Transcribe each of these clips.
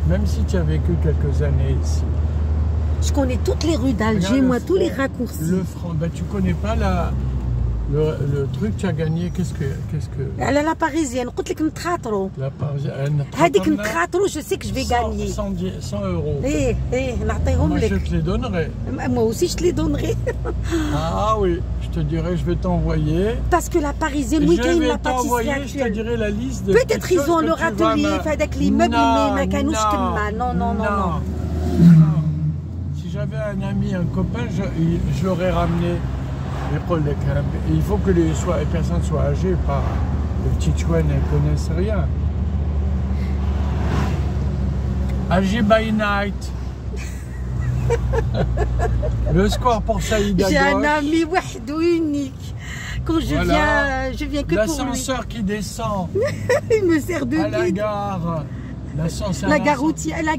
Même si tu as vécu quelques années ici. Je connais toutes les rues d'Alger, moi, tous les raccourcis. Le franc, ben, tu connais pas le truc que tu as gagné, qu'est-ce que... على لا باريزيان قلت لك نتخاطروا La parisienne. هذيك نتخاطروا je sais que je vais gagner 100 euros. ايه نعطيهم Moi, je لك te les donnerai. moi aussi je te les donnerai Ah oui, je te dirai, je vais t'envoyer. parce que la parisienne oui كاين la pâtisserie Je te dirai la liste de peut-être ils ont leur atelier في هذاك l'immeuble mais ما كانوش كما non Si j'avais un ami, un copain, je l'aurais ramené. Il faut que les personnes soient âgées, pas les petites chouettes, elles ne connaissent rien. Alger by night. Le score pour Saïd à j'ai un gauche. ami واحد unique quand je viens que pour lui l'ascenseur qui descend il me sert de à la guide gare. la gare routière, la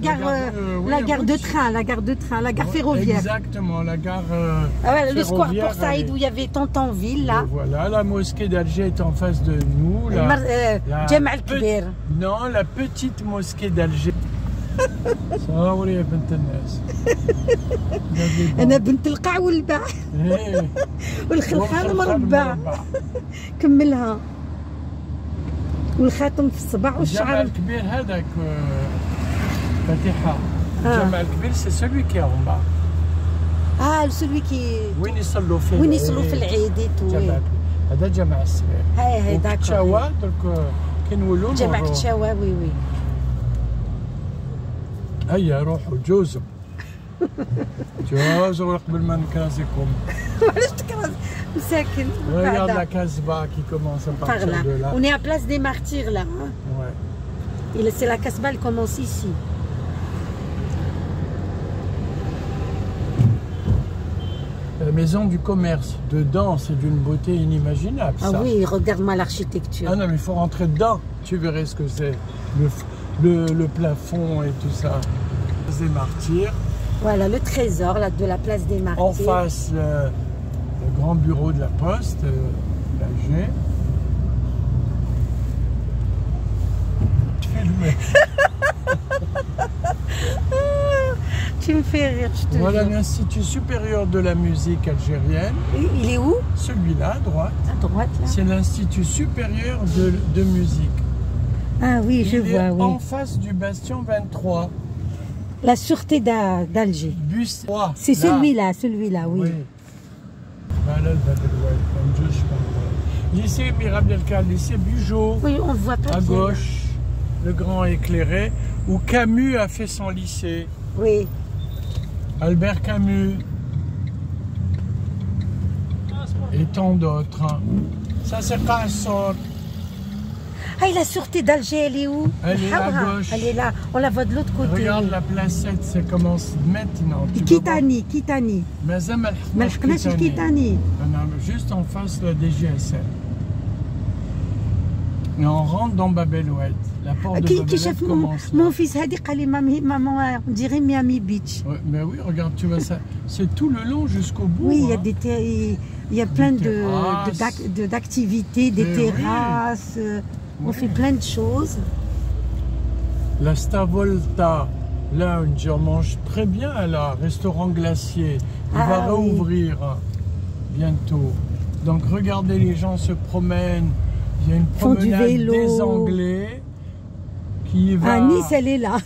gare de train, la gare ferroviaire. Exactement, la gare ouais, le square ferroviaire. pour Saïd où il y avait Tontonville là. Et voilà, la mosquée d'Alger est en face de nous. Jama al-Kbir. Non, la petite mosquée d'Alger. صوري يا بنت الناس. أنا بنت القاع والباع والخلخال مربع كملها والخاتم في الصبع والشعر. الجامع الكبير هذاك فاتحة. الجامع الكبير c'est celui qui est en bas. Ah, celui qui وين يصلوا فيه؟ وين يصلوا في العيد هذا جامع الصغير. هاي داكور. كتشاوا درك كنولوا جامع كتشاوا وي هيا روحوا جوزوا جوزوا قبل ما نكرازيكم. علاش تكراز مساكن. Regarde la Casbah qui commence à partir de là. On est à Place des Martyrs là. Hein? Ouais. C'est la Casbah, elle commence ici. La maison du commerce, dedans, c'est d'une beauté inimaginable. Ah ça. oui, regarde-moi l'architecture. Ah non, mais il faut rentrer dedans. Tu verrais ce que c'est. Le plafond et tout ça. Des Martyrs. Voilà, le trésor là, de la Place des Martyrs. En face, le grand bureau de la Poste, l'AG. Tu fais le mec. Tu me fais rire, je te jure. Voilà l'Institut supérieur de la musique algérienne. Il est où? Celui-là, à droite. À droite, là. C'est l'Institut supérieur de musique. Ah oui, je vois, oui. En face du bastion 23. La sûreté d'Alger. Bus 3. C'est celui-là, oui. Voilà le Babel, lycée Mirabelka, lycée Bugeaud. Oui, on le voit pas. À gauche, le grand éclairé, où Camus a fait son lycée. Oui. Albert Camus. Et tant d'autres. Ça, c'est Kassor. Ah, et la sûreté d'Alger, elle est où? Elle est à gauche. Elle est là, on la voit de l'autre côté. Regarde la placette, ça commence maintenant. Kitani. Kitani. Juste en face, la DGSN. Et on rentre dans Babel-Oued. La porte de Babel commence. Mon fils a dit qu'elle est maman, on dirait Miami Beach. Ouais, mais oui, regarde, tu vois ça. C'est tout le long jusqu'au bout. Oui, hein. il y a plein d'activités, des terrasses. On fait plein de choses. La Stavolta Lounge, on mange très bien là, restaurant glacier. Il va rouvrir bientôt. Donc regardez, les gens se promènent. Il y a une promenade des Anglais qui va... Ah, Nice, elle est là.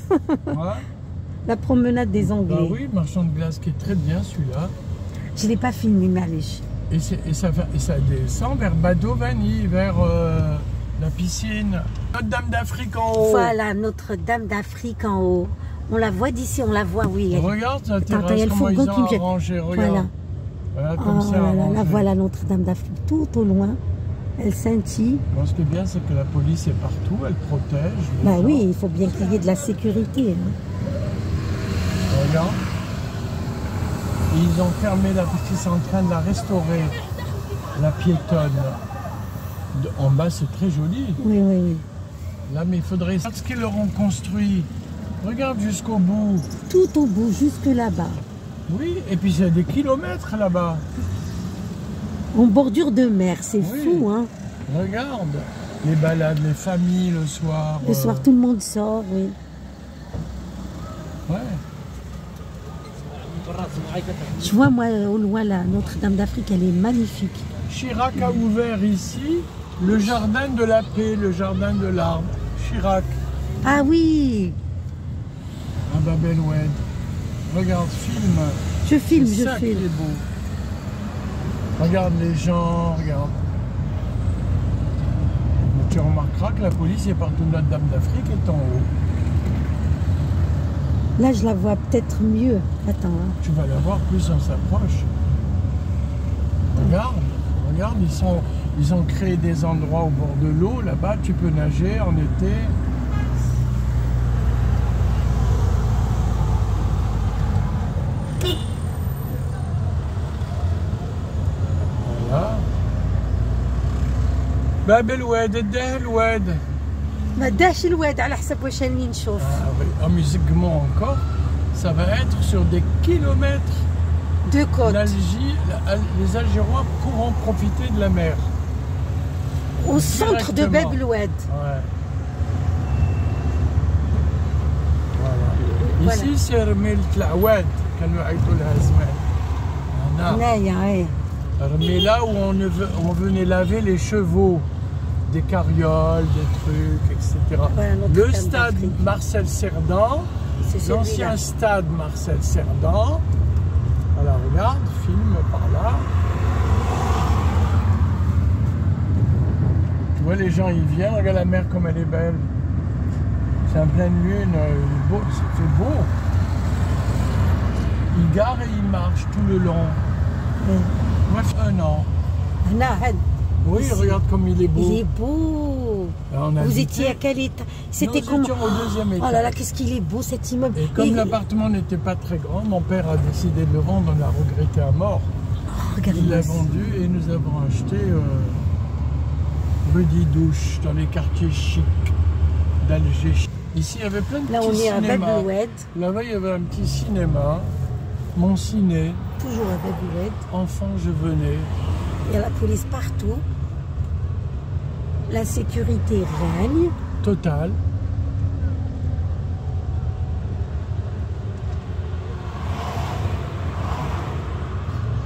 Ouais. La promenade des Anglais. Bah oui, marchand de glace qui est très bien celui-là. Je ne l'ai pas filmé, mais allez. Et ça descend vers Badovani, vers... la piscine. Notre-Dame d'Afrique en haut. Voilà, Notre-Dame d'Afrique en haut. On la voit d'ici, on la voit, oui. Regarde la terrasse, comment ils ont arrangé, regarde. Voilà, comme ça là, voilà Notre-Dame d'Afrique, tout au loin. Elle scintille. Bon, ce qui est bien, c'est que la police est partout, elle protège. Bah oui, il faut bien qu'il y ait de la sécurité. Hein. Regarde. Ils ont fermé la parce qu'ils sont en train de la restaurer, la piétonne. En bas, c'est très joli. Oui. Là, mais il faudrait... Regarde ce qu'ils leur ont construit. Regarde jusqu'au bout. Tout au bout, jusque là-bas. Oui, et puis c'est des kilomètres là-bas. En bordure de mer, c'est fou, hein. Regarde, les balades, les familles le soir. Le soir, tout le monde sort, oui. Ouais. Je vois, moi, au loin, la Notre-Dame d'Afrique, elle est magnifique. Chirac a ouvert ici le jardin de la paix, le jardin de l'arbre. Chirac, Ah oui, à Bab el Oued. Regarde, filme. je filme, C'est je ça qui est filme. beau. Regarde les gens, regarde. Mais tu remarqueras que la police est partout. Notre-Dame d'Afrique est en haut. Là, je la vois peut-être mieux. Attends, hein. Tu vas la voir plus on s'approche. Regarde, regarde, ils ont créé des endroits au bord de l'eau. Là-bas, tu peux nager en été. Voilà. باب الواد الداه الواد. ما داش الواد على حسب واش راني نشوف. Ah oui, en musiquement encore, ça va être sur des kilomètres. Deux côtes. Les Algérois pourront profiter de la mer. Au centre de Bab el Oued. Ouais. Voilà. Ici, c'est Rmel Tlaouad, كانوا يعيطوا لها زمان. هنا. هنايا ايه. Là où on venait laver les chevaux, des carrioles, des trucs, etc. Voilà, le stade Marcel Cerdan, C'est l'ancien stade Marcel Cerdan. Alors regarde, filme par là. Tu vois les gens ils viennent, regarde la mer comme elle est belle. C'est en pleine lune, il est beau, c'est beau. Ils garent et ils marchent tout le long. Moi, un an. هنا هاد. Oui, Ici. regarde comme il est beau. Il est beau. Alors, on a Vous habité- étiez à quel état? C'était Nous comment? étions au deuxième Oh étage. là là, qu'est-ce qu'il est beau cet immeuble. Et comme Et- l'appartement n'était pas très grand, mon père a décidé de le vendre, on a regretté à mort. Regardez. Il l'a vendu et nous avons acheté rue d'Idouche, dans les quartiers chics d'Alger. Ici, il y avait plein de Là, on petits est à Bab cinémas. el Oued. Là-bas, il y avait un petit cinéma. Mon ciné. Toujours à Bab el Oued. Enfant, je venais. Il y a la police partout. La sécurité règne. Total.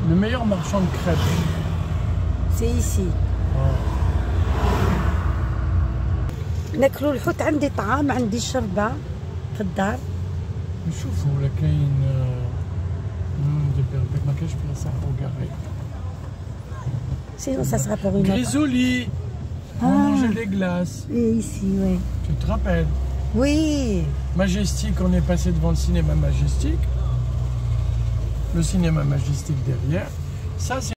Le meilleur marchand de crêpes. C'est ici. ناكلوا الحوت. عندي طعام، عندي شربة في الدار. نشوفوا ولا كاين ما كاينش بلاصه وكاري. Sinon, ça sera pour une autre. Grisoli, on mangeait les glaces. Et ici, oui. Tu te rappelles? Oui. Majestic, on est passé devant le cinéma Majestic. Le cinéma Majestic derrière. Ça, c'est